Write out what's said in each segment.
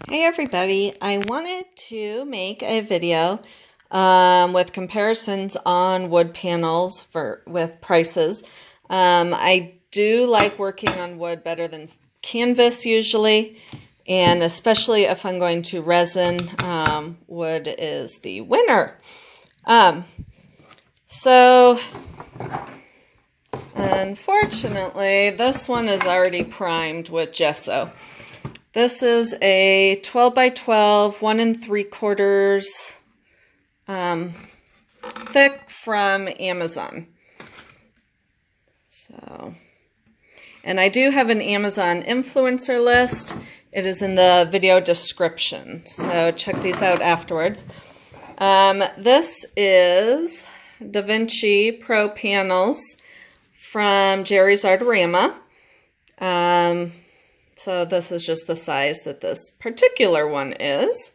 Hey everybody, I wanted to make a video with comparisons on wood panels with prices. I do like working on wood better than canvas usually, and especially if I'm going to resin, wood is the winner. So unfortunately, this one is already primed with gesso. This is a 12 by 12, 1 3/4 thick from Amazon. So, and I do have an Amazon influencer list. It is in the video description, so check these out afterwards. This is Da Vinci Pro panels from Jerry's Artorama. So this is just the size that this particular one is.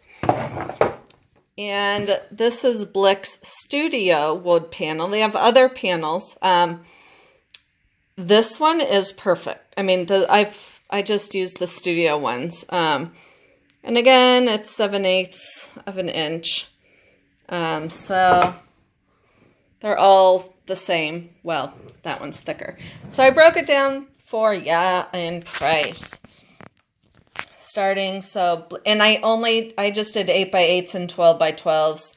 And this is Blick's Studio wood panel. They have other panels. This one is perfect. I mean, I just used the Studio ones. And again, it's 7/8 of an inch. So they're all the same. Well, that one's thicker. So I broke it down for ya in price. Starting, and I just did 8 by 8s and 12 by 12s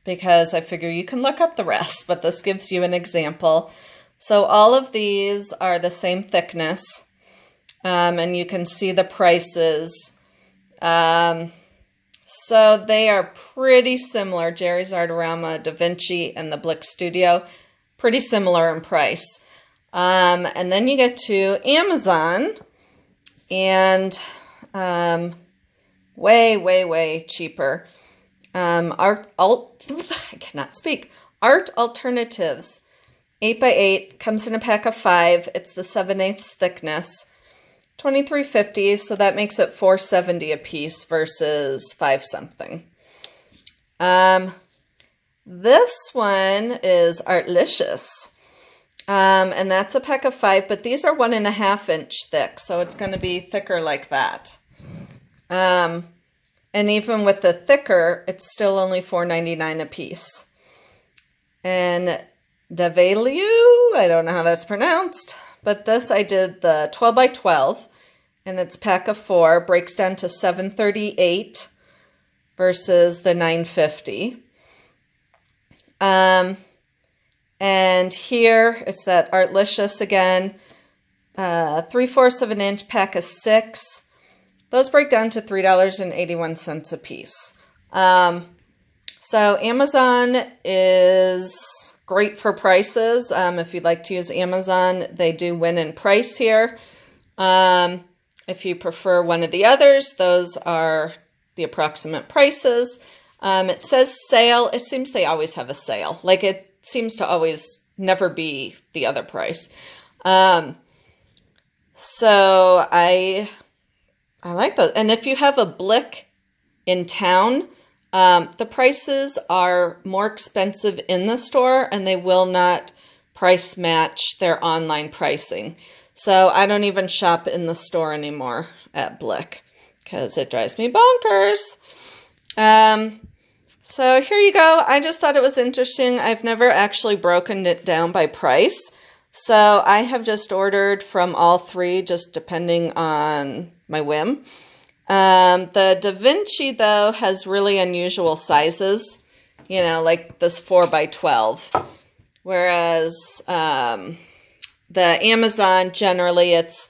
because I figure you can look up the rest, but this gives you an example. So all of these are the same thickness, and you can see the prices. So they are pretty similar. Jerry's Artorama, Da Vinci, and the Blick Studio, pretty similar in price. And then you get to Amazon, and way cheaper. I cannot speak. Art Alternatives, 8 by 8, comes in a pack of 5. It's the 7/8 thickness, $23.50. So that makes it $4.70 a piece versus 5 something. This one is Artlicious. And that's a pack of 5, but these are 1.5 inch thick, so it's going to be thicker like that. And even with the thicker, it's still only $4.99 a piece. And Davalue, I don't know how that's pronounced, but this I did the 12 by 12, and it's a pack of 4, breaks down to $7.38 versus the $9.50. And here it's that Artlicious again, 3/4 of an inch, pack of 6. Those break down to $3.81 a piece. So Amazon is great for prices. If you'd like to use Amazon, they do win in price here. If you prefer one of the others, those are the approximate prices. It says sale. It seems they always have a sale. Like it seems to always never be the other price. So I like those. And if you have a Blick in town, the prices are more expensive in the store, and they will not price match their online pricing. So I don't even shop in the store anymore at Blick because it drives me bonkers. So here you go. I just thought it was interesting. I've never actually broken it down by price. So I have just ordered from all 3, just depending on my whim. The Da Vinci, though, has really unusual sizes, you know, like this 4 by 12. Whereas the Amazon, generally it's,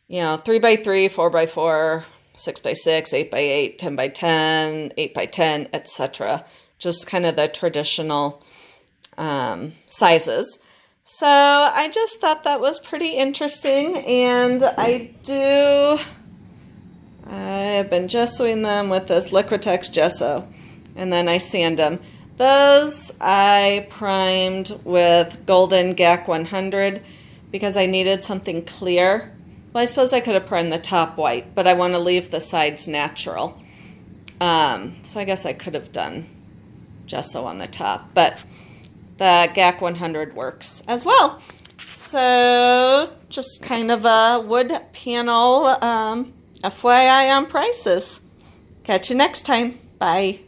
you know, 3 by 3, 4 by 4, 6 by 6, 8 by 8, 10 by 10, 8 by 10, etc. Just kind of the traditional sizes. So I just thought that was pretty interesting, and I've been gessoing them with this Liquitex gesso, and then I sand them. Those I primed with Golden GAC 100 because I needed something clear. Well, I suppose I could have primed the top white, but I want to leave the sides natural. So I guess I could have done gesso on the top, but the GAC 100 works as well. So just kind of a wood panel FYI on prices. Catch you next time. Bye.